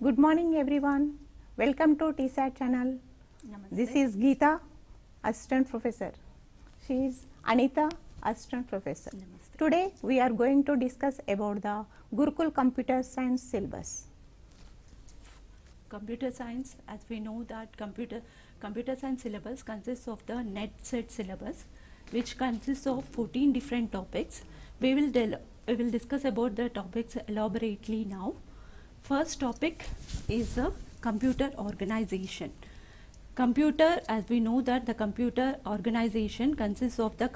Good morning everyone. Welcome to 𝗳𝗧 channel. Namaste. This is Geeta, Assistant Professor. She is Anita, Assistant Professor. Namaste. Today we are going to discuss about the Gurukul Computer Science syllabus. Computer science, as we know that computer science syllabus consists of the net set syllabus, which consists of 14 different topics. We will discuss about the topics elaborately now. First topic is the computer organization. Computer, as we know that the computer organization consists of the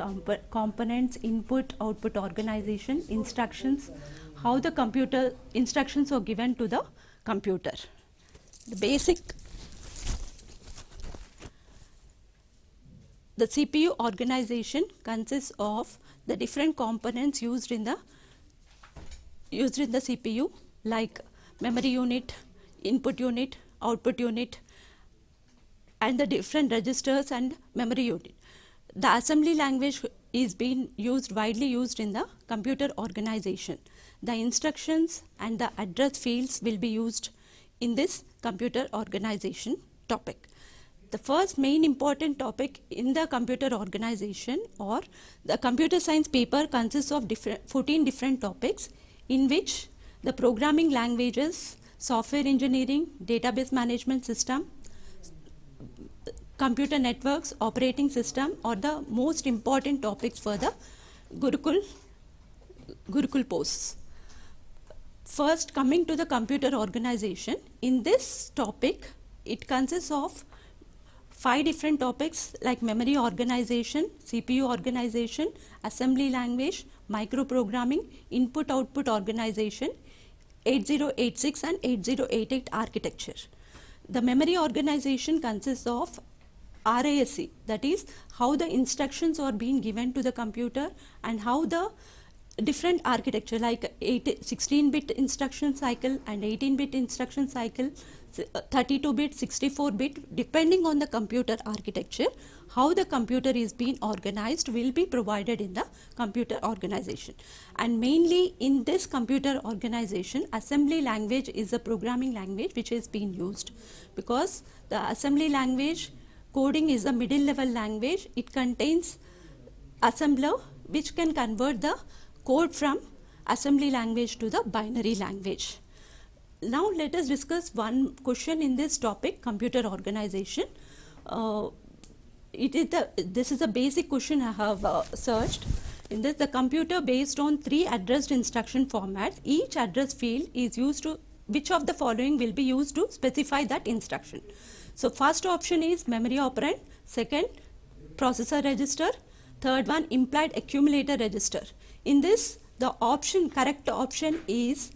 components, input, output organization, instructions, how the computer instructions are given to the computer. The CPU organization consists of the different components used in the CPU, like memory unit, input unit, output unit, and the different registers and memory unit. The assembly language is being widely used in the computer organization. The instructions and the address fields will be used in this computer organization topic. The first main important topic in the computer organization or the computer science paper consists of 14 different topics, in which the programming languages, software engineering, database management system, computer networks, operating system are the most important topics for the Gurukul posts. First, coming to the computer organization, in this topic it consists of 5 different topics like memory organization, CPU organization, assembly language, microprogramming, input output organization, 8086 and 8088 architecture. The memory organization consists of RISC, that is how the instructions are being given to the computer and how the different architecture like 16-bit instruction cycle and 18-bit instruction cycle, 32-bit, 64-bit, depending on the computer architecture, how the computer is being organized will be provided in the computer organization. And mainly in this computer organization, assembly language is a programming language which is being used, because the assembly language coding is a middle level language. It contains assembler which can convert the code from assembly language to the binary language. Now let us discuss one question in this topic, computer organization. This is a basic question I have searched. In this, the computer based on 3 addressed instruction formats. Each address field is used to, which of the following will be used to specify that instruction? So first option is memory operand, second processor register, third one implied accumulator register. In this, the correct option is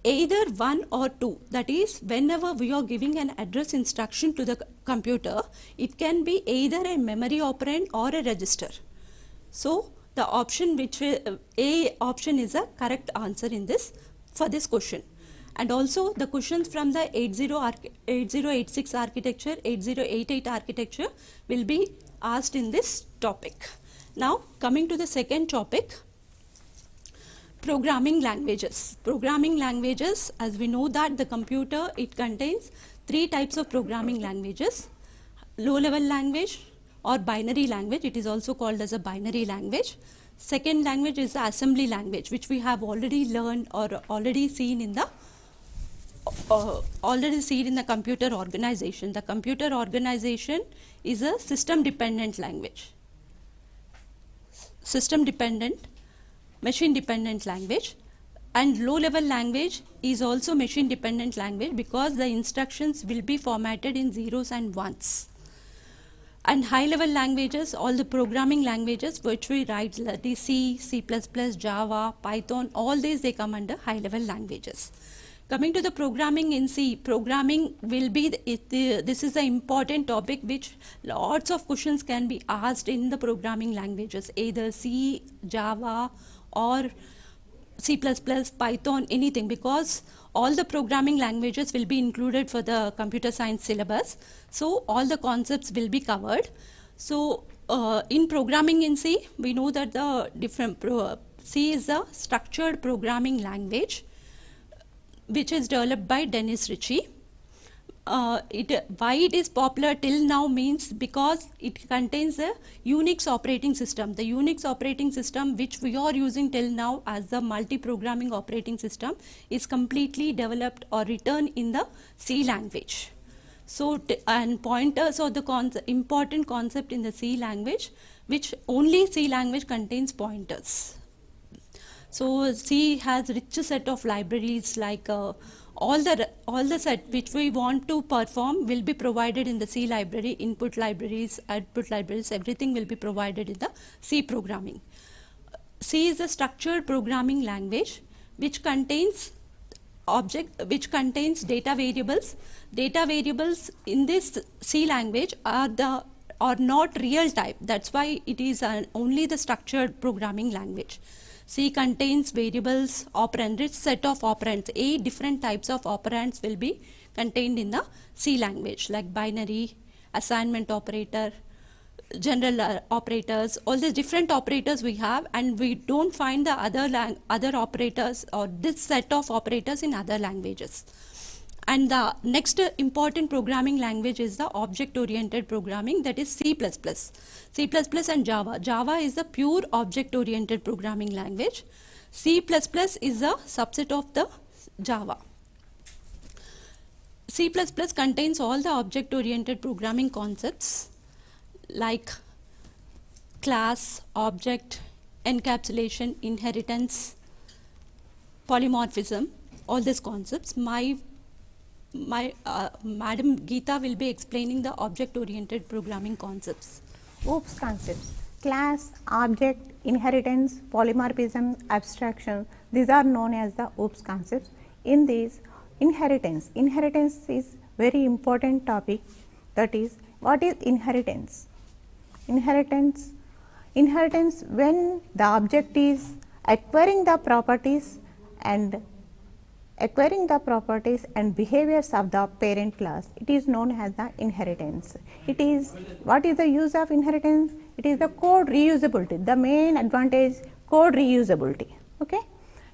either 1 or 2. That is, whenever we are giving an address instruction to the computer, it can be either a memory operand or a register. So the option A option is a correct answer in this for this question. And also the questions from the 8086 architecture, 8088 architecture will be asked in this topic. Now coming to the second topic, programming languages. Programming languages, as we know that the computer, it contains 3 types of programming languages: low level language or binary language. It is also called as a binary language. Second language is the assembly language, which we have already learned or already seen in the computer organization. The computer organization is a system dependent language. System dependent, machine dependent language. And low level language is also machine dependent language, because the instructions will be formatted in zeros and ones. And high level languages, all the programming languages which we write, that is C, C++, Java, Python, all these they come under high level languages. Coming to the programming in C, programming will be, this is an important topic which lots of questions can be asked in the programming languages, either C, Java or C++, Python, anything, because all the programming languages will be included for the computer science syllabus. So all the concepts will be covered. So in programming in C, we know that the C is a structured programming language. which is developed by 𝗳𝗧 𝗚𝗃𝗃. Why it is popular till now means because it contains a Unix operating system. The Unix operating system which we are using till now as the multi-programming operating system is completely developed or written in the C language. So, and pointers are the important concept in the C language, which only C language contains pointers. So, C has rich set of libraries like all the set which we want to perform will be provided in the C library, input libraries, output libraries, everything will be provided in the C programming. C is a structured programming language which contains data variables. Data variables in this C language are not real type. That's why it is only the structured programming language. C contains variables, operand, rich set of operands. 8 different types of operands will be contained in the C language, like binary, assignment operator, general operators, all the different operators we have, and we don't find the other operators or this set of operators in other languages. And the next important programming language is the object-oriented programming, that is C++. C++ and Java. Java is the pure object-oriented programming language. C++ is a subset of the Java. C++ contains all the object-oriented programming concepts like class, object, encapsulation, inheritance, polymorphism, all these concepts. Madam Geeta will be explaining the object-oriented programming concepts. OOPS concepts: class, object, inheritance, polymorphism, abstraction. These are known as the OOPS concepts. In these, inheritance is very important topic. That is, what is inheritance? Inheritance when the object is acquiring the properties and behaviors of the parent class, it is known as the inheritance. It is, what is the use of inheritance? It is the code reusability. The main advantage, code reusability. Okay.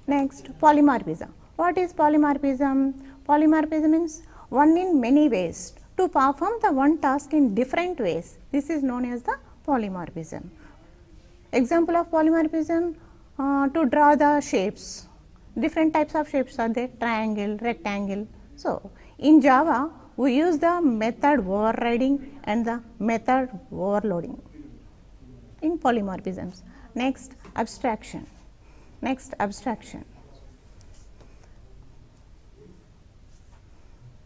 Next, polymorphism. What is polymorphism? Polymorphism means one in many ways, to perform the one task in different ways. This is known as the polymorphism. Example of polymorphism, to draw the shapes. Different types of shapes are there: triangle, rectangle. So, in Java, we use the method overriding and the method overloading in polymorphisms. Next, abstraction.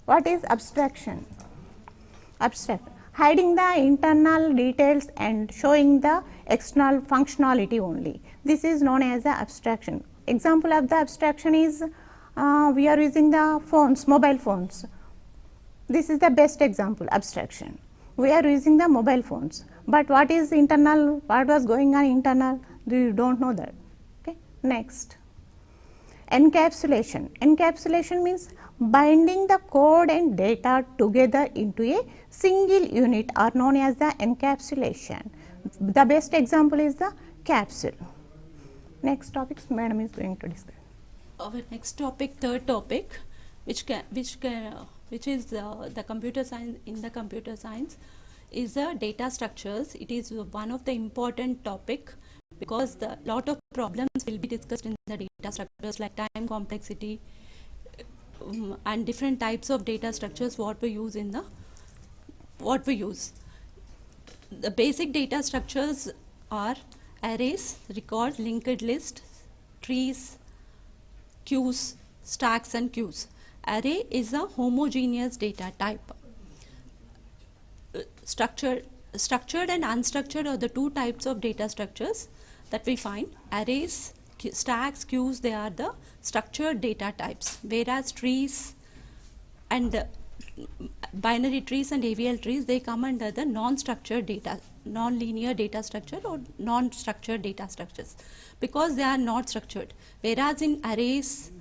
What is abstraction? Hiding the internal details and showing the external functionality only. This is known as the abstraction. Example of the abstraction is, we are using the phones, mobile phones. This is the best example, abstraction. We are using the mobile phones, but what is internal, what was going on internal, you don't know that. Okay. Next, encapsulation. Encapsulation means binding the code and data together into a single unit are known as the encapsulation. The best example is the capsule. Next topics Madam is going to discuss. Our next topic, third topic, which is the computer science. In the computer science is the data structures. It is one of the important topic because the lot of problems will be discussed in the data structures, like time complexity and different types of data structures what we use. The basic data structures are arrays, record, linked list, trees, queues, stacks and queues. Array is a homogeneous data type. Structured and unstructured are the two types of data structures that we find. Arrays, stacks, queues, they are the structured data types, whereas trees and binary trees and AVL trees, they come under the non-structured data, non-linear data structure or non-structured data structures, because they are not structured. Whereas in arrays,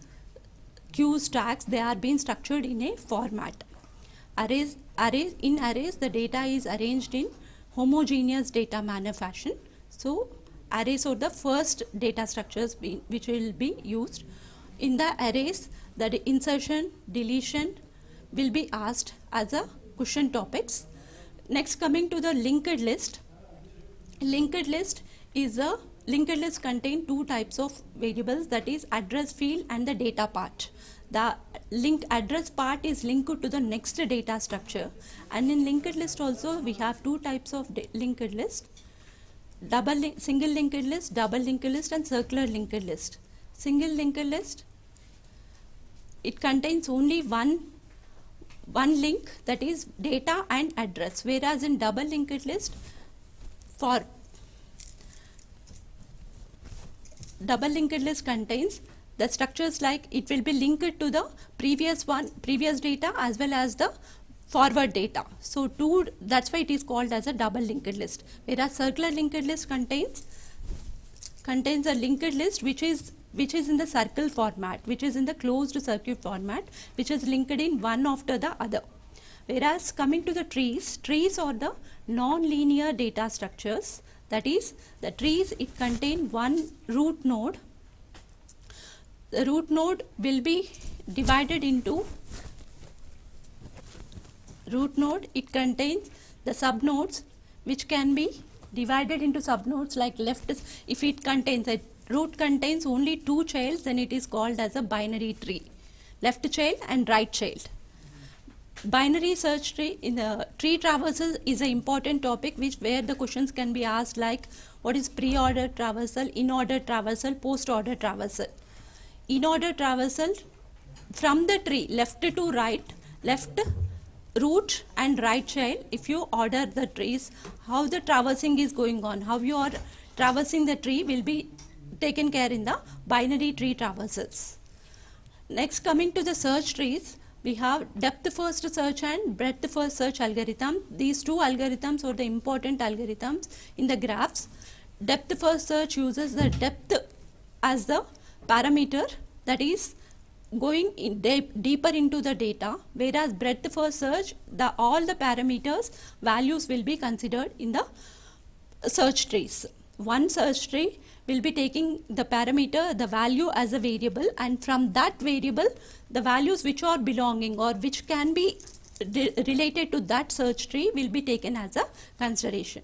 queues, stacks, they are being structured in a format. In arrays, the data is arranged in homogeneous data manner fashion. So, arrays are the first data structures which will be used. In the arrays, that insertion, deletion will be asked as a question topics. Next, coming to the linked list. Linked list contain two types of variables, that is address field and the data part. The linked address part is linked to the next data structure, and in linked list also we have two types of linked list: single linked list, double linked list, and circular linked list. Single linked list, it contains only one link, that is data and address, whereas in double linked list, for double linked list contains the structures like it will be linked to the previous data as well as the forward data. So that's why it is called as a double linked list. Whereas circular linked list contains a linked list which is in the circle format, which is in the closed circuit format, which is linked in one after the other. Whereas coming to the trees are the non-linear data structures. That is, the trees, it contain one root node. The root node will be divided into root node. It contains the subnodes which can be divided into subnodes like left. If it contains a root contains only two childs, then it is called as a binary tree, left child and right child. Binary search tree in the tree traversal is an important topic where the questions can be asked like what is pre-order traversal, in-order traversal, post-order traversal. In-order traversal, from the tree left to right, left root and right child, if you order the trees, how the traversing is going on, how you are traversing the tree will be taken care in the binary tree traversals. Next, coming to the search trees, we have depth first search and breadth first search algorithm. These two algorithms are the important algorithms in the graphs. Depth first search uses the depth as the parameter, that is going in deeper into the data, whereas breadth first search, all the parameters values will be considered in the search trees. One search tree will be taking the parameter, the value as a variable, and from that variable the values which are belonging or which can be related to that search tree will be taken as a consideration.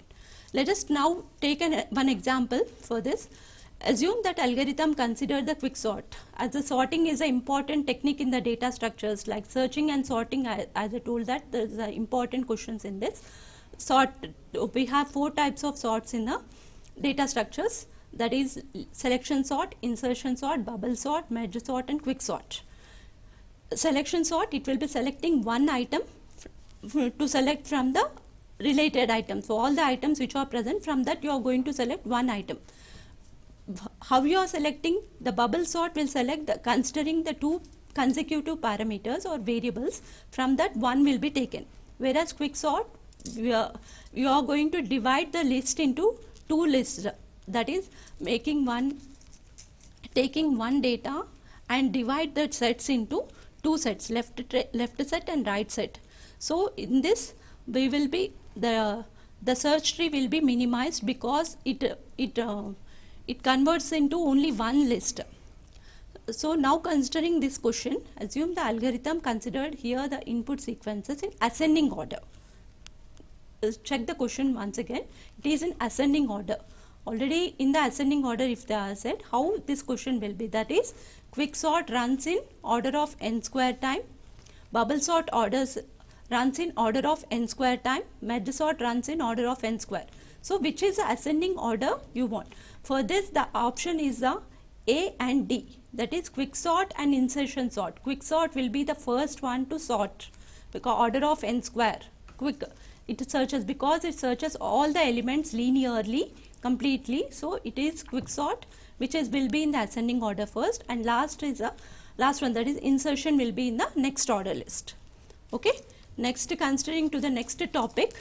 Let us now take one example for this. Assume that algorithm consider the quick sort, as the sorting is an important technique in the data structures like searching and sorting. As I told that there is important questions in this. We have four types of sorts in the data structures, that is selection sort, insertion sort, bubble sort, merge sort, and quick sort. Selection sort, it will be selecting one item to select from the related items. So all the items which are present, from that you are going to select one item. How you are selecting? The bubble sort will select considering the two consecutive parameters or variables, from that one will be taken. Whereas quick sort, you are going to divide the list into two lists, that is taking one data and divide the sets into two sets, left set and right set. So in this we will be the search tree will be minimized because it converts into only one list. So now considering this question, assume the algorithm considered here the input sequences in ascending order. Check the question once again. It is in ascending order. Already in the ascending order, if they are said, how this question will be, that is quick sort runs in order of n square time, bubble sort runs in order of n square time, merge sort runs in order of n square. So which is the ascending order you want? For this the option is the A and D, that is quick sort and insertion sort. Quick sort will be the first one to sort because order of n square. It searches because it searches all the elements linearly completely. So it is quick sort which will be in the ascending order first, and last one, that is insertion, will be in the next order list. Okay. Next, considering to the next topic,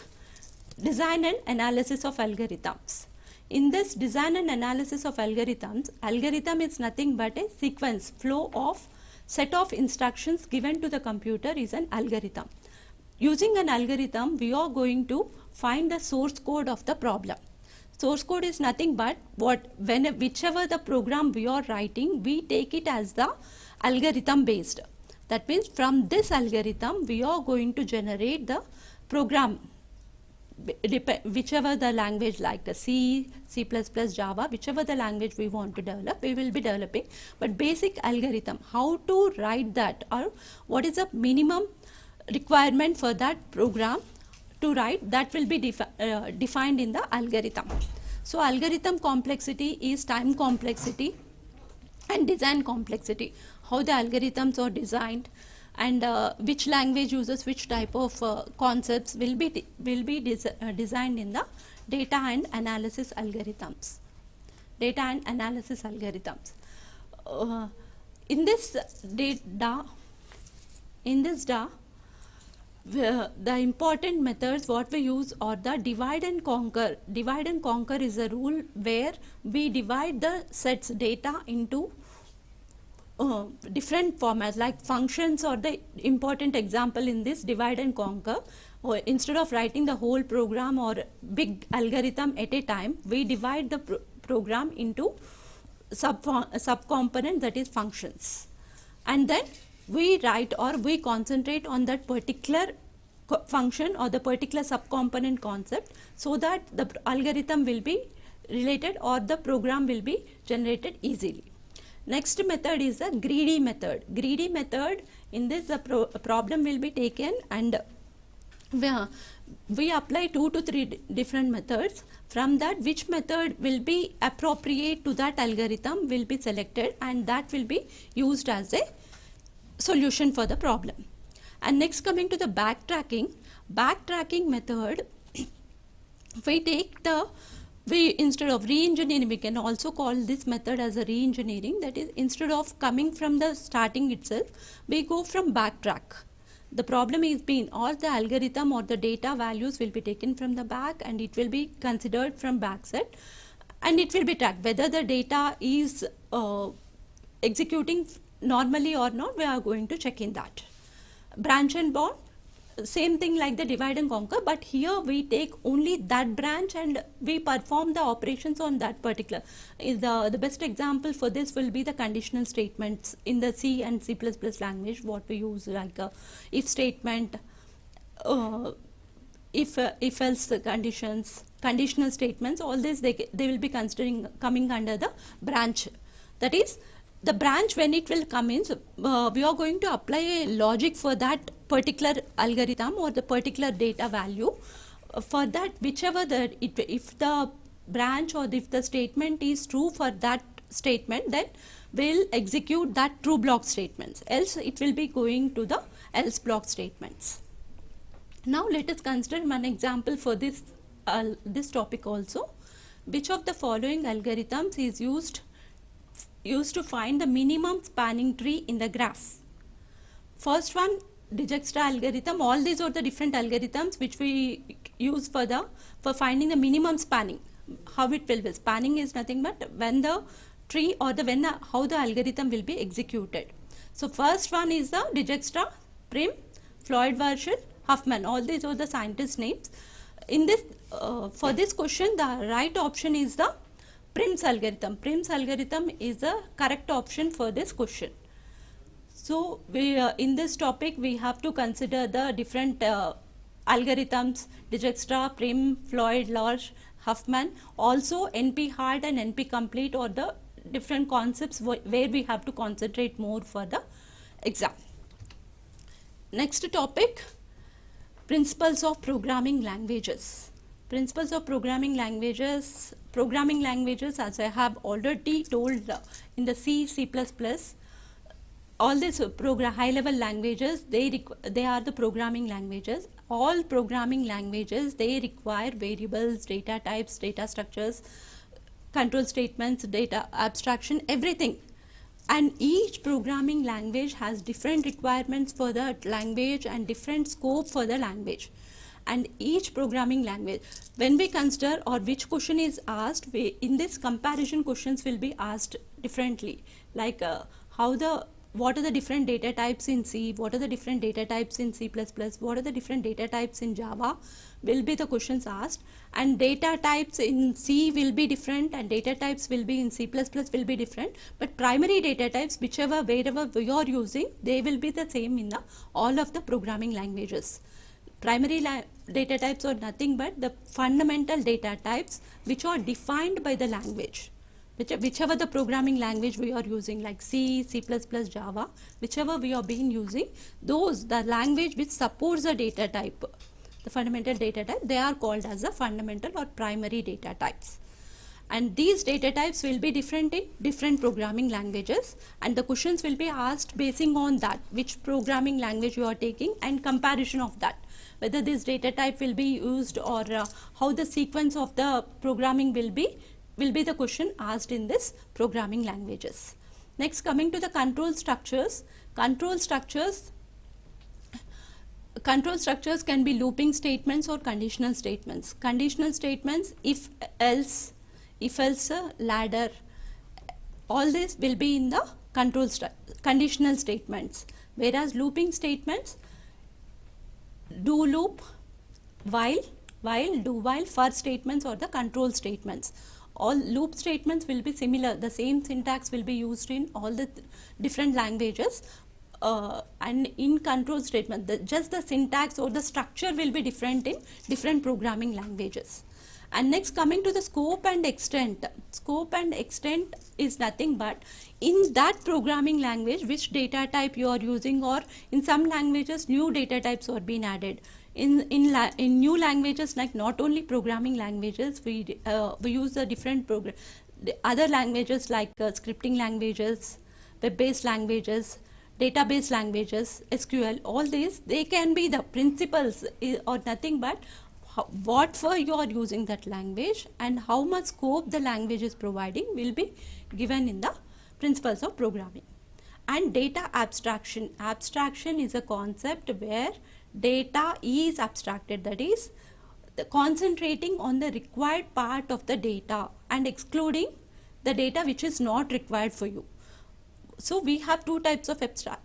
design and analysis of algorithms. In this design and analysis of algorithms, algorithm is nothing but a sequence flow of set of instructions given to the computer is an algorithm. Using an algorithm, we are going to find the source code of the problem. Source code is nothing but whichever the program we are writing, we take it as the algorithm based. That means from this algorithm we are going to generate the program, whichever the language, like the C, C++, Java, whichever the language we want to develop, we will be developing. But basic algorithm, how to write that, or what is the minimum requirement for that program to write, that will be defined in the algorithm. So algorithm complexity is time complexity and design complexity, how the algorithms are designed, and which language uses which type of concepts will be designed in the data and analysis algorithms. In this data, the important methods what we use are the divide and conquer. Divide and conquer is a rule where we divide the sets data into different formats, like functions or the important example in this divide and conquer. Or instead of writing the whole program or big algorithm at a time, we divide the program into subcomponent, that is functions, and then we write or we concentrate on that particular function or the particular subcomponent concept, so that the algorithm will be related or the program will be generated easily. Next method is the greedy method. Greedy method, in this the problem will be taken and we apply 2 to 3 different methods. From that, which method will be appropriate to that algorithm will be selected, and that will be used as a solution for the problem. And next, coming to the backtracking method, instead of re-engineering, we can also call this method as a re-engineering. That is, instead of coming from the starting itself, we go from backtrack. The problem is being all the algorithm or the data values will be taken from the back, and it will be considered from back set, and it will be tracked whether the data is executing normally or not. We are going to check in that. Branch and bound, same thing like the divide and conquer, but here we take only that branch and we perform the operations on that particular. The best example for this will be the conditional statements in the C and C++ language, what we use, like if statement, if else conditions, conditional statements, all this they will be considering coming under the branch. That is, the branch, when it will come in, we are going to apply a logic for that particular algorithm or the particular data value. For that, whichever if the branch or if the statement is true for that statement, then we'll execute that true block statements, else it will be going to the else block statements. Now let us consider one example for this topic also. Which of the following algorithms is used to find the minimum spanning tree in the graph? First one, Dijkstra algorithm. All these are the different algorithms which we use for finding the minimum spanning. How it will be? Spanning is nothing but when the tree or how the algorithm will be executed. So first one is the Dijkstra, Prim, Floyd-Warshall, Huffman. All these are the scientist names. In this, for this question, the right option is the Prim's algorithm. Prim's algorithm is the correct option for this question. So in this topic we have to consider the different algorithms, Dijkstra, Prim, Floyd, Lorsch, Huffman. Also NP-hard and NP-complete are the different concepts where we have to concentrate more for the exam. Next topic, principles of programming languages. Principles of programming languages, as I have already told in the C, C++, all these high level languages, they are the programming languages. All programming languages, they require variables, data types, data structures, control statements, data abstraction, everything. And each programming language has different requirements for the language and different scope for the language. And each programming language, when we consider or which question is asked, in this comparison questions will be asked differently, like what are the different data types in C, what are the different data types in C++, what are the different data types in Java will be the questions asked, and data types in C will be different and data types will be in C++ will be different, but primary data types wherever you are using, they will be the same in all of the programming languages. Primary data types are nothing but the fundamental data types which are defined by the language. Whichever the programming language we are using, like C, C++, Java, whichever we are being using, the language which supports a data type, the fundamental data type, they are called as the fundamental or primary data types. And these data types will be different in different programming languages, and the questions will be asked basing on that, which programming language you are taking and comparison of that, whether this data type will be used or how the sequence of the programming will be the question asked in this programming languages. Next, coming to the control structures. Control structures can be looping statements or conditional statements. Conditional statements, if else, ladder, all this will be in the conditional statements, whereas looping statements, do loop, while, do while, for statements or the control statements. All loop statements will be similar, the same syntax will be used in all the different languages, and in control statement, just the syntax or the structure will be different in different programming languages. And next, coming to the scope and extent. Scope and extent is nothing but in that programming language which data type you are using, or in some languages new data types are being added. In new languages, like not only programming languages, we use the different other languages like scripting languages, web-based languages, database languages, SQL, all these, they can be the principles or nothing but what for you are using that language and how much scope the language is providing will be given in the principles of programming. And data abstraction. Abstraction is a concept where data is abstracted, that is concentrating on the required part of the data and excluding the data which is not required for you. So we have two types of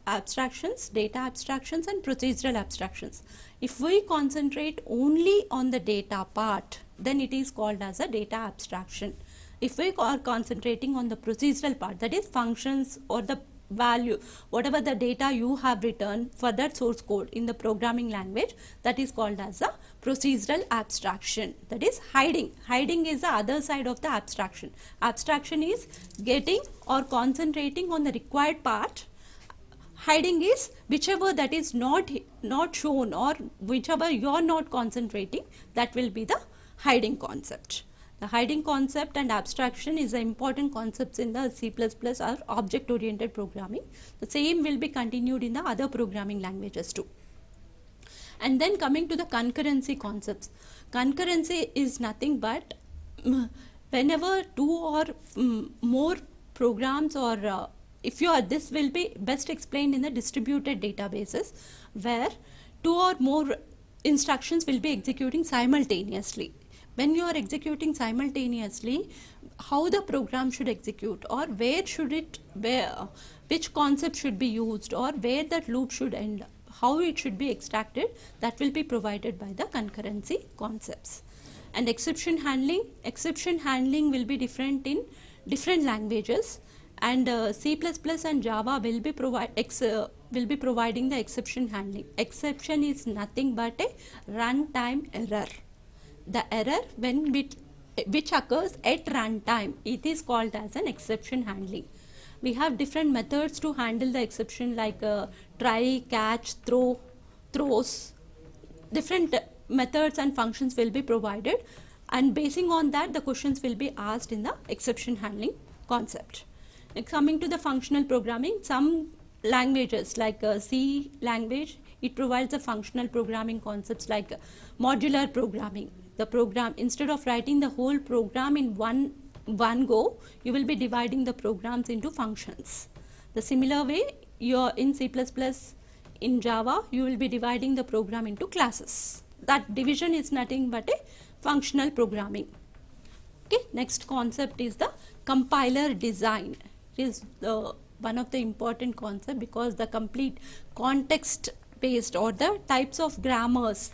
abstractions, data abstractions and procedural abstractions. If we concentrate only on the data part, then it is called as a data abstraction. If we are concentrating on the procedural part, that is functions or the value, whatever the data you have written for that source code in the programming language, that is called as a procedural abstraction. That is hiding. Hiding is the other side of the abstraction. Abstraction is getting or concentrating on the required part. Hiding is whichever that is not shown or whichever you are not concentrating, that will be the hiding concept. The hiding concept and abstraction is the important concepts in the C++ or object-oriented programming. The same will be continued in the other programming languages too. And then coming to the concurrency concepts. Concurrency is nothing but whenever two or more programs or this will be best explained in the distributed databases where two or more instructions will be executing simultaneously. When you are executing simultaneously, how the program should execute or which concept should be used or where that loop should end, how it should be extracted, that will be provided by the concurrency concepts. And exception handling will be different in different languages, and C++ and Java will be providing the exception handling. Exception is nothing but a runtime error. The error which occurs at runtime, it is called as an exception handling. We have different methods to handle the exception like try, catch, throws. Different methods and functions will be provided, and basing on that the questions will be asked in the exception handling concept. Next, coming to the functional programming, some languages like C language, it provides the functional programming concepts like modular programming. The program, instead of writing the whole program in one go, you will be dividing the programs into functions. The similar way, in C++, in Java, you will be dividing the program into classes. That division is nothing but a functional programming. Okay, next concept is the compiler design. It is one of the important concept, because the complete context based or the types of grammars,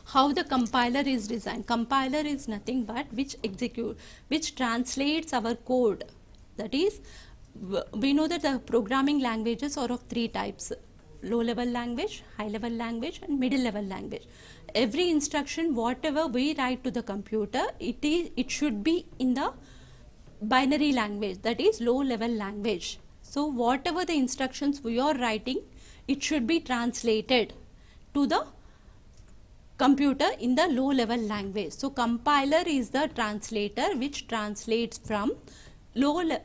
how the compiler is designed. Compiler is nothing but which translates our code. That is, we know that the programming languages are of three types: low level language, high level language, and middle level language. Every instruction whatever we write to the computer, it should be in the binary language, that is low level language. So whatever the instructions we are writing, it should be translated to the computer in the low level language. So compiler is the translator which translates from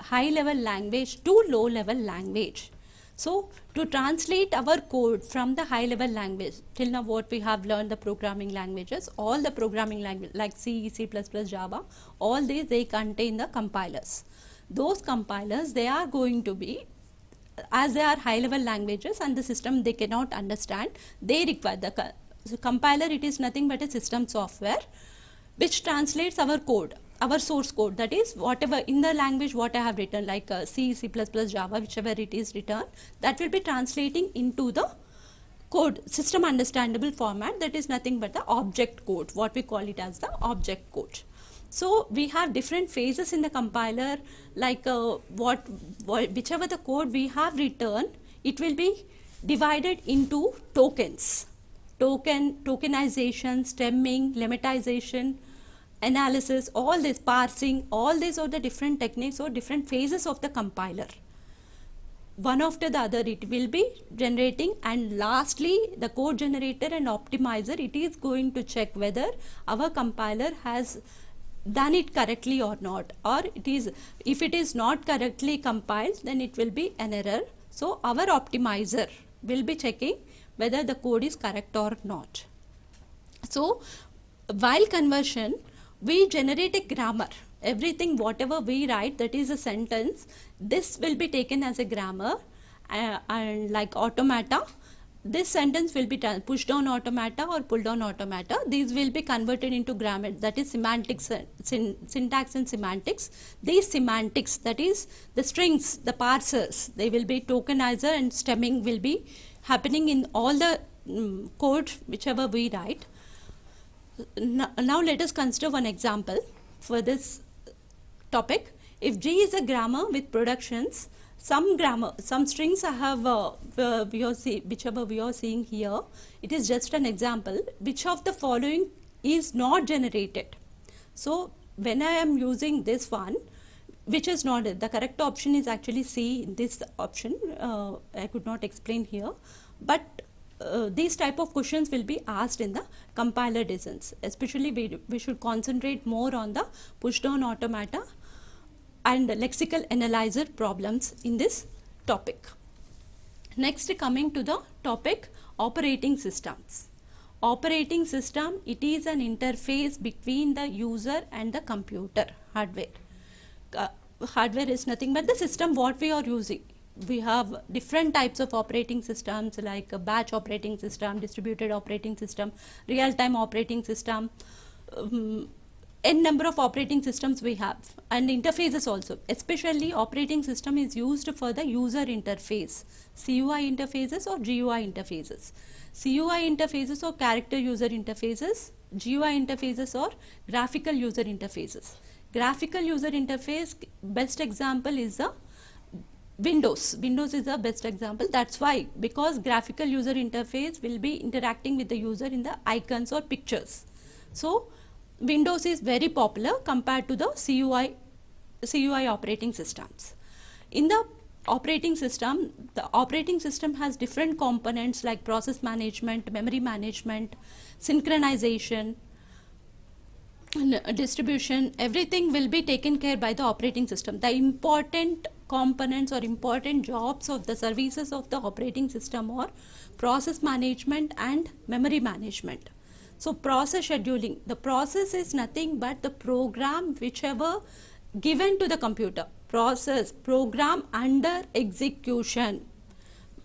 high level language to low level language. So to translate our code from the high level language, till now what we have learned, the programming languages, all the programming language like C, C++, Java, all these they contain the compilers. Those compilers, they are going to be, as they are high level languages and the system they cannot understand, they require the compiler. It is nothing but a system software which translates our code, our source code, that is whatever in the language what I have written, like C, C++, Java, whichever it is written, that will be translating into the code, system understandable format, that is nothing but the object code, what we call it as the object code. So we have different phases in the compiler, like whichever the code we have written, it will be divided into tokens. Tokenization, stemming, lemmatization, analysis, all this, parsing, all these are the different techniques or different phases of the compiler. One after the other it will be generating, and lastly the code generator and optimizer, it is going to check whether our compiler has done it correctly or not, or if it is not correctly compiled, then it will be an error. So our optimizer will be checking whether the code is correct or not. So while conversion, we generate a grammar. Everything whatever we write, that is a sentence, this will be taken as a grammar, and like automata, this sentence will be push down automata or pull down automata. These will be converted into grammar, that is semantics, syntax and semantics. These semantics, that is the strings, the parsers, they will be tokenizer, and stemming will be happening in all the code whichever we write. Now let us consider one example for this topic. If G is a grammar with productions, some strings I have whichever we are seeing here, it is just an example. Which of the following is not generated? So when I am using this one, which is not the correct option, is actually C in this option. I could not explain here, but these type of questions will be asked in the compiler designs. Especially we should concentrate more on the push down automata and lexical analyzer problems in this topic. Next, coming to the topic operating systems. Operating system, it is an interface between the user and the computer hardware. Hardware is nothing but the system what we are using. We have different types of operating systems, like a batch operating system, distributed operating system, real-time operating system, n number of operating systems we have, and interfaces also. Especially operating system is used for the user interface, CUI interfaces or GUI interfaces. CUI interfaces or character user interfaces, GUI interfaces or graphical user interfaces. Graphical user interface, best example is the Windows. Windows is the best example. That's why, because graphical user interface will be interacting with the user in the icons or pictures. So Windows is very popular compared to the CUI operating systems. In the operating system has different components like process management, memory management, synchronization, distribution. Everything will be taken care by the operating system. The important components or important jobs of the services of the operating system are process management and memory management. So process scheduling, the process is nothing but the program whichever given to the computer. Process, program under execution.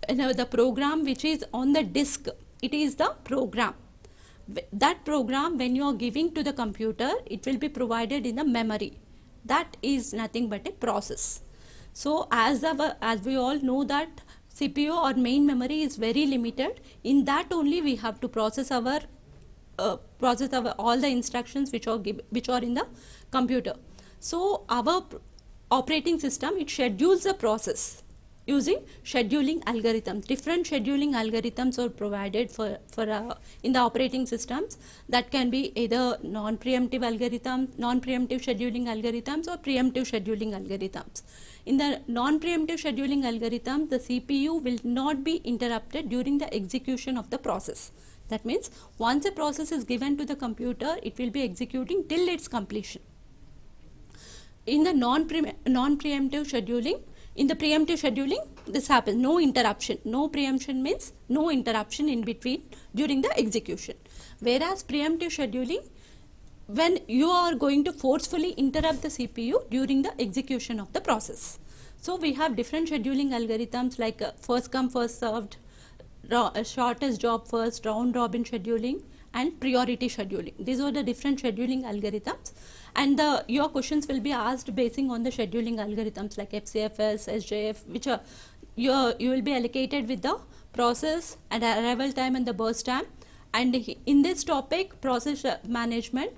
The program which is on the disk, it is the program. That program, when you are giving to the computer, it will be provided in the memory. That is nothing but a process. So as we all know that CPU or main memory is very limited. In that only we have to process our all the instructions which are in the computer. So our operating system, it schedules the process using scheduling algorithms. Different scheduling algorithms are provided for in the operating systems. That can be either non-preemptive scheduling algorithms or preemptive scheduling algorithms. In the non-preemptive scheduling algorithm, the CPU will not be interrupted during the execution of the process. That means once a process is given to the computer, it will be executing till its completion. In the non-preemptive scheduling, in the preemptive scheduling, this happens, no interruption. No preemption means no interruption in between during the execution. Whereas preemptive scheduling, when you are going to forcefully interrupt the CPU during the execution of the process. So we have different scheduling algorithms like first come first served, shortest job first, round robin scheduling, and priority scheduling. These are the different scheduling algorithms, and your questions will be asked basing on the scheduling algorithms like FCFS, SJF, which are you will be allocated with the process and arrival time and the burst time. And in this topic, process management,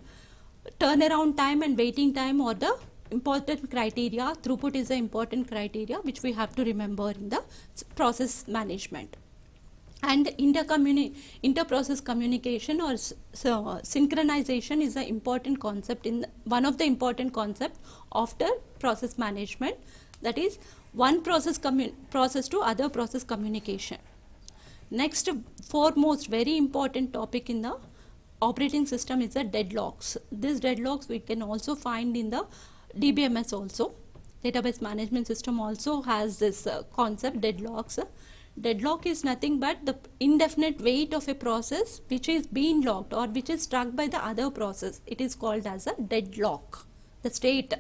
turnaround time and waiting time are the important criteria. Throughput is the important criteria which we have to remember in the process management. And inter-process communication or synchronization is an important concept, one of the important concepts after process management. That is one process to other process communication. Next, foremost very important topic in the operating system is the deadlocks. These deadlocks we can also find in the DBMS also. Database management system also has this concept, deadlocks. Deadlock is nothing but the indefinite wait of a process which is being locked or which is struck by the other process. It is called as a deadlock. The state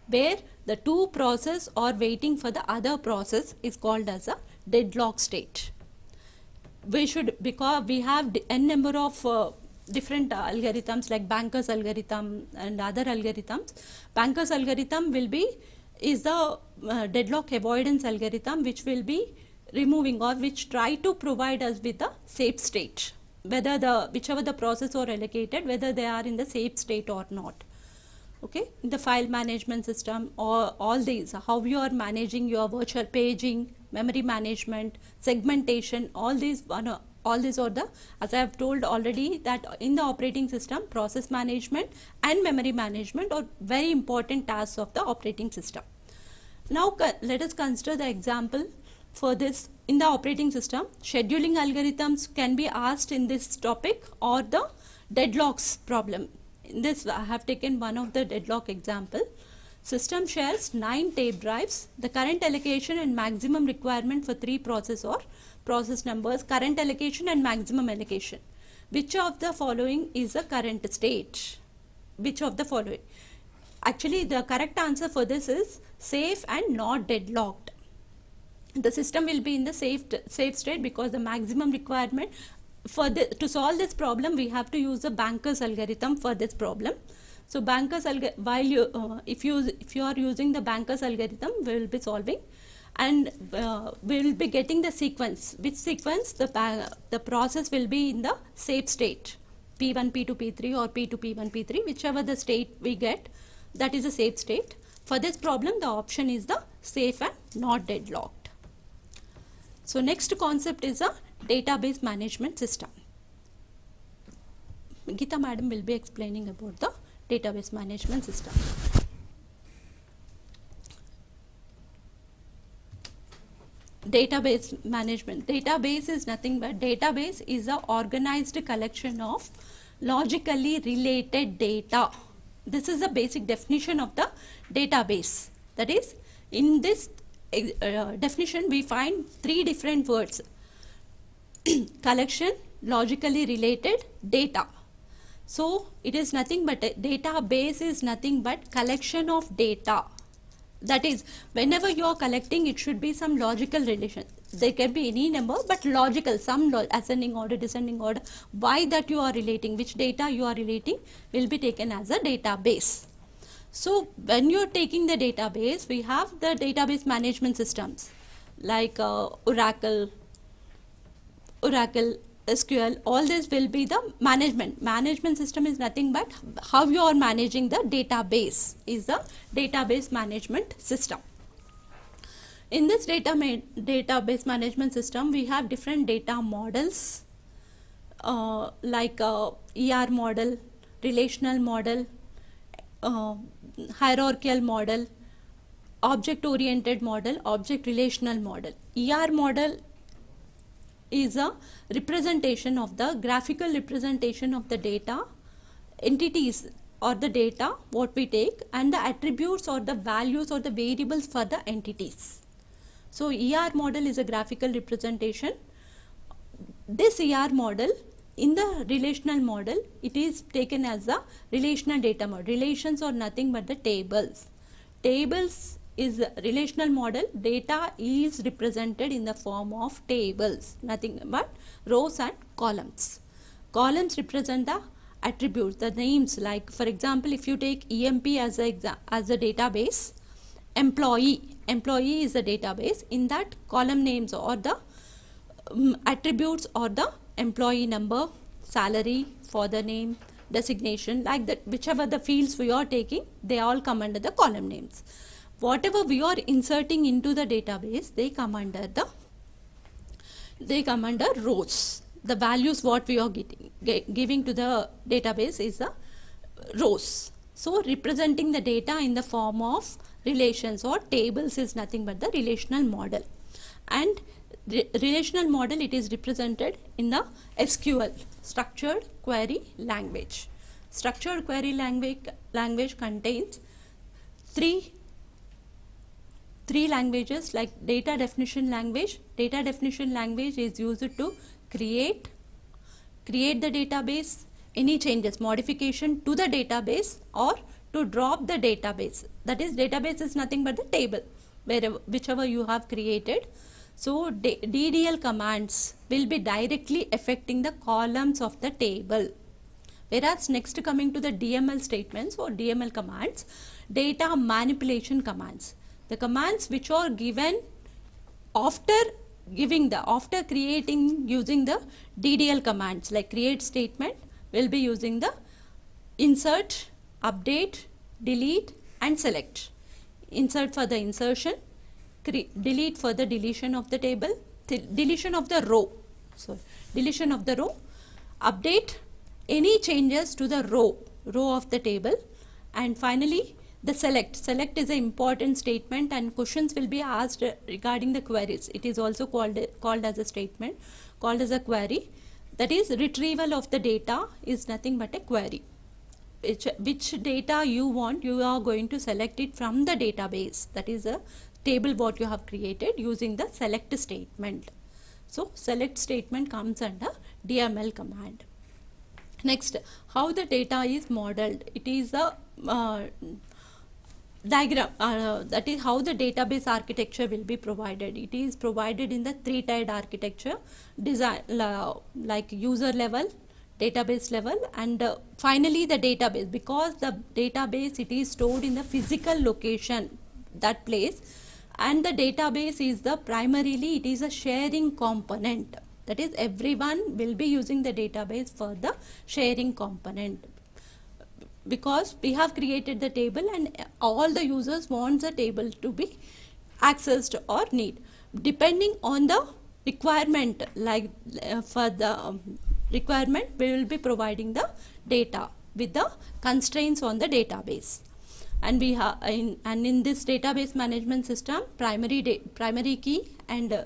where the two processes are waiting for the other process is called as a deadlock state. Because we have n number of different algorithms like Banker's algorithm and other algorithms. Banker's algorithm is the deadlock avoidance algorithm, which will be removing or which try to provide us with the safe state, whichever the process are allocated, whether they are in the safe state or not. Okay, in the file management system, or all these, how you are managing your virtual paging, memory management, segmentation, all these are the, as I have told already, that in the operating system, process management and memory management are very important tasks of the operating system. Now let us consider the example for this. In the operating system, scheduling algorithms can be asked in this topic or the deadlocks problem. In this, I have taken one of the deadlock example. System shares 9 tape drives. The current allocation and maximum requirement for 3 process or process numbers, current allocation and maximum allocation. Which of the following is the current state? Which of the following? Actually, the correct answer for this is safe and not deadlocked. The system will be in the safe state because the maximum requirement to solve this problem, we have to use the Banker's algorithm for this problem. So Banker's if you are using the Banker's algorithm, we will be solving, and we will be getting the sequence. Which sequence? The process will be in the safe state, P1, P2, P3 or P2, P1, P3, whichever the state we get, that is a safe state. For this problem, the option is the safe and not deadlocked. So next concept is a database management system. Geeta madam will be explaining about the database management system. Database management. Database is nothing but database is an organized collection of logically related data. This is the basic definition of the database. That is, in this definition we find 3 different words: collection, logically related, data. So it is nothing but a database is nothing but collection of data. That is, whenever you are collecting, it should be some logical relation. There can be any number, but logical, some ascending order, descending order. Why that you are relating, which data you are relating will be taken as a database. So when you're taking the database, we have the database management systems like Oracle, SQL, all this will be the management. Management system is nothing but how you are managing the database is the database management system. In this database management system, we have different data models like ER model, relational model, hierarchical model, object oriented model, object relational model. ER model is a representation of the graphical representation of the data entities or the data what we take, and the attributes or the values or the variables for the entities. So ER model is a graphical representation. This ER model in the relational model, it is taken as a relational data model. Relations are nothing but the tables. Tables is a relational model. Data is represented in the form of tables, nothing but rows and columns. Columns represent the attributes, the names, like for example, if you take EMP as a database, employee is a database. In that, column names or the attributes or the employee number, salary, father name, designation, like that, whichever the fields we are taking, they all come under the column names. Whatever we are inserting into the database, they come under rows. The values what we are giving to the database is the rows. So representing the data in the form of relations or tables is nothing but the relational model. And relational model, it is represented in the SQL, structured query language. Structured query language contains three languages, like data definition language. Data definition language is used to create the database, any changes, modification to the database, or to drop the database. That is, database is nothing but the table, whichever you have created. So DDL commands will be directly affecting the columns of the table. Whereas next, coming to the DML statements or DML commands, data manipulation commands. The commands which are given after creating using the DDL commands, like create statement, will be using the insert, update, delete and select. Insert for the insertion, delete for the deletion of the table, deletion of the row, update any changes to the row of the table, and finally the select is an important statement, and questions will be asked regarding the queries. It is also called as a statement, called as a query. That is, retrieval of the data is nothing but a query. Which data you want, you are going to select it from the database. That is a table what you have created using the select statement. So select statement comes under DML command. Next, how the data is modeled. It is a diagram, that is how the database architecture will be provided. It is provided in the three-tiered architecture, design like user level, database level, and finally the database. Because the database, it is stored in the physical location, that place, and the database is the primarily, it is a sharing component. That is, everyone will be using the database for the sharing component, because we have created the table and all the users want the table to be accessed or need. Depending on the requirement, like for the requirement, we will be providing the data with the constraints on the database. And we have in this database management system, primary key and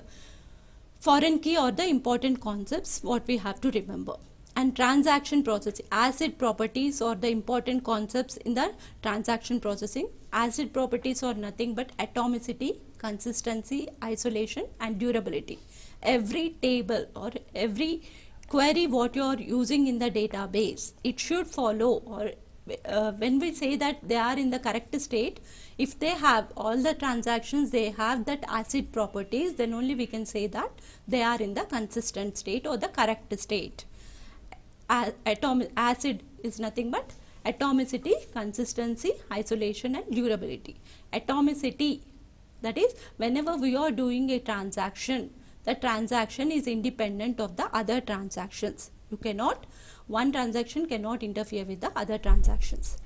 foreign key are the important concepts what we have to remember. And transaction processing, ACID properties are the important concepts in the transaction processing. ACID properties are nothing but atomicity, consistency, isolation and durability. Every table or every query what you are using in the database, it should follow, or when we say that they are in the correct state, if they have all the transactions, they have that ACID properties, then only we can say that they are in the consistent state or the correct state. ACID is nothing but atomicity, consistency, isolation and durability. Atomicity, that is whenever we are doing a transaction, the transaction is independent of the other transactions. You cannot, one transaction cannot interfere with the other transactions.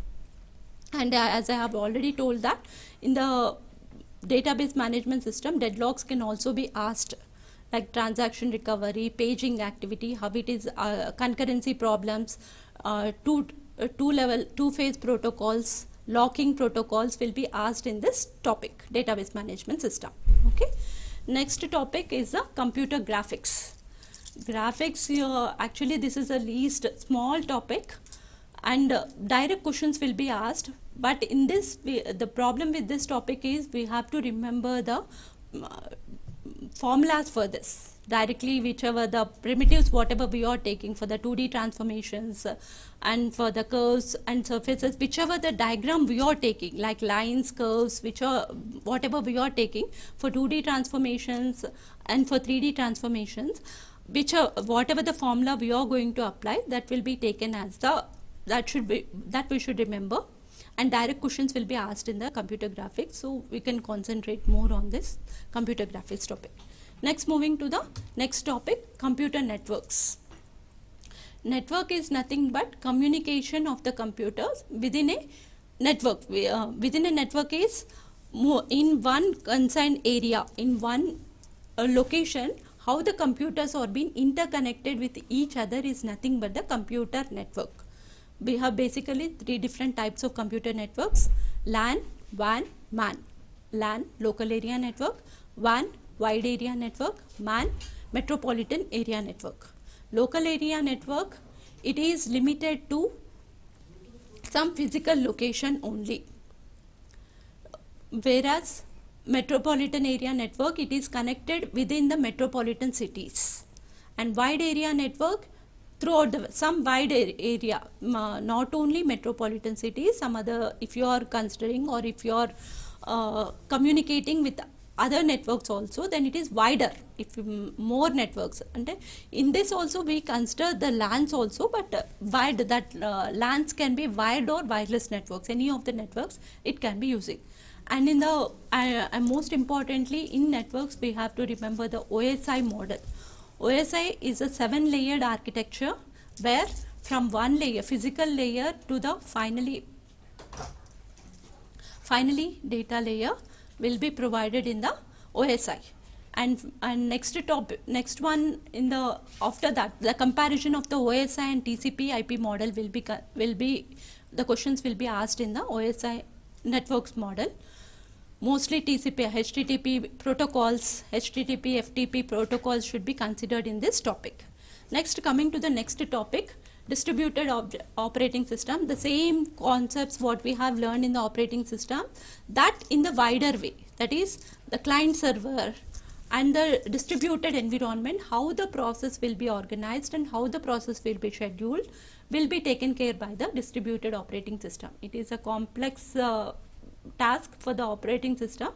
And as I have already told that in the database management system, deadlocks can also be asked, like transaction recovery, paging activity, how it is, concurrency problems, two-phase protocols, locking protocols will be asked in this topic, database management system. Okay. Next topic is the computer graphics. Graphics, actually this is the least small topic, and direct questions will be asked, but in this, the problem with this topic is we have to remember the formulas for this directly, whichever the primitives, whatever we are taking for the 2D transformations and for the curves and surfaces, whichever the diagram we are taking, like lines, curves, whatever we are taking for 2D transformations and for 3D transformations, whatever the formula we are going to apply, that will be taken as the, that we should remember, and direct questions will be asked in the computer graphics, so we can concentrate more on this computer graphics topic. Next, moving to the next topic, computer networks. Network is nothing but communication of the computers within a network. Within a network is in one confined area, in one location, how the computers are being interconnected with each other is nothing but the computer network. We have basically 3 different types of computer networks: LAN, WAN, MAN. LAN, local area network; WAN, wide area network; MAN, metropolitan area network. Local area network, it is limited to some physical location only, whereas metropolitan area network, it is connected within the metropolitan cities. And wide area network, throughout some wide area, not only metropolitan cities, some other, if you are considering or if you are communicating with other networks also, then it is wider, if more networks. And in this also we consider the LANs also, but wide, that LANs can be wired or wireless networks, any of the networks it can be using. And in the most importantly, in networks we have to remember the 𝗧𝗦 model. 𝗧𝗦 is a 7-layered architecture, where from one layer, physical layer, to the finally data layer will be provided in the 𝗧𝗦. And next one in the, after that, the comparison of the 𝗧𝗦 and TCP/IP model will be the questions will be asked in the 𝗧𝗦 networks model. Mostly TCP, HTTP protocols, HTTP, FTP protocols should be considered in this topic. Next, coming to the next topic, distributed operating system. The same concepts what we have learned in the operating system, that in the wider way, that is the client server and the distributed environment, how the process will be organized and how the process will be scheduled will be taken care by the distributed operating system. It is a complex task for the operating system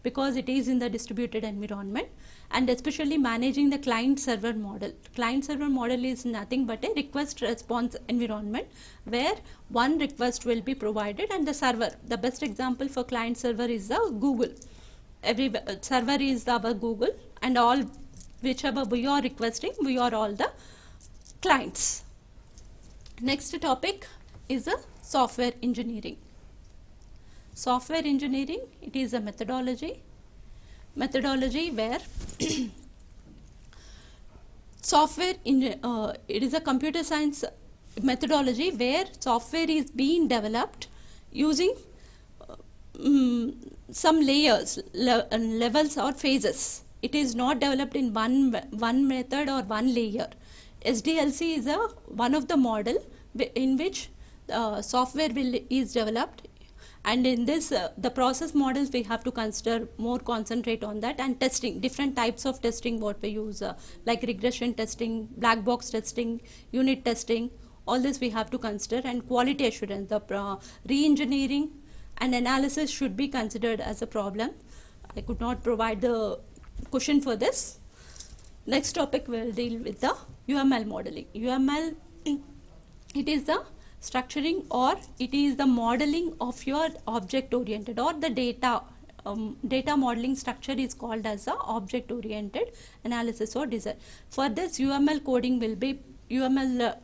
because it is in the distributed environment, and especially managing the client server model. Client server model is nothing but a request response environment, where one request will be provided and the server, the best example for client server is the Google. Every server is our Google, and all whichever we are requesting, we are all the clients. Next topic is the software engineering. Software engineering, it is a methodology where it is a computer science methodology where software is being developed using some layers, levels or phases. It is not developed in one method or one layer. SDLC is one of the model in which software is developed. And in this, the process models we have to consider, more concentrate on that, and testing, different types of testing what we use, like regression testing, black box testing, unit testing, all this we have to consider, and quality assurance, the re-engineering and analysis should be considered as a problem. I could not provide the question for this. Next topic will deal with the UML modeling. UML, it is the structuring, or it is the modeling of your object oriented, or the data modeling structure is called as the object oriented analysis or design. For this, UML coding will be, UML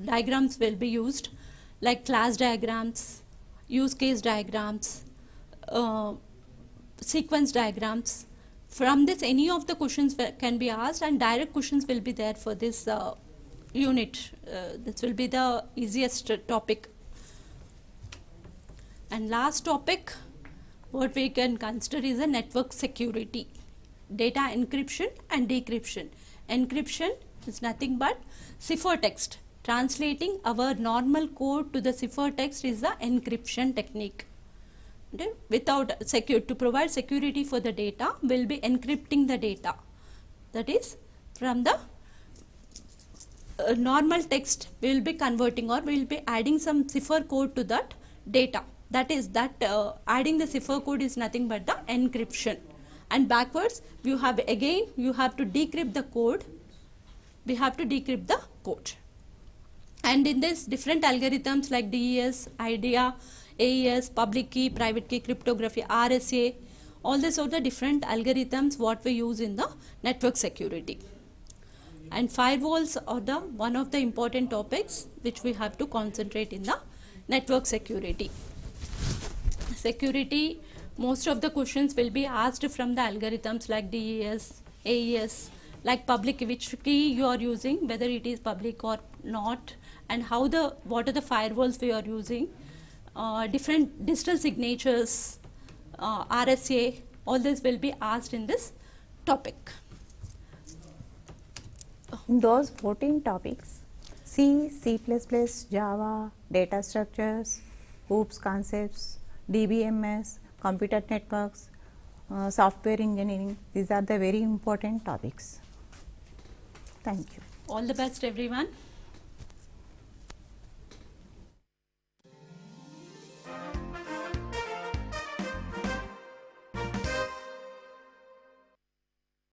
diagrams will be used, like class diagrams, use case diagrams, sequence diagrams. From this, any of the questions can be asked, and direct questions will be there for this unit. This will be the easiest topic. And last topic, what we can consider is a network security, data encryption and decryption. Encryption is nothing but ciphertext. Translating our normal code to the ciphertext is the encryption technique. Okay? Without to provide security for the data, we'll be encrypting the data. That is, from the normal text, we will be converting, or we will be adding some cipher code to that data. That is, adding the cipher code is nothing but the encryption. And backwards, you have to decrypt the code. We have to decrypt the code. And in this, different algorithms like DES, IDEA, AES, public key, private key, cryptography, RSA, all these are the different algorithms what we use in the network security. And firewalls are the one of the important topics which we have to concentrate in the network security. Security, most of the questions will be asked from the algorithms like DES, AES, like public, which key you are using, whether it is public or not, and what are the firewalls we are using, different digital signatures, RSA, all this will be asked in this topic. In those 14 topics, C, C++, Java, data structures, OOPS concepts, DBMS, computer networks, software engineering, these are the very important topics. Thank you. All the best, everyone.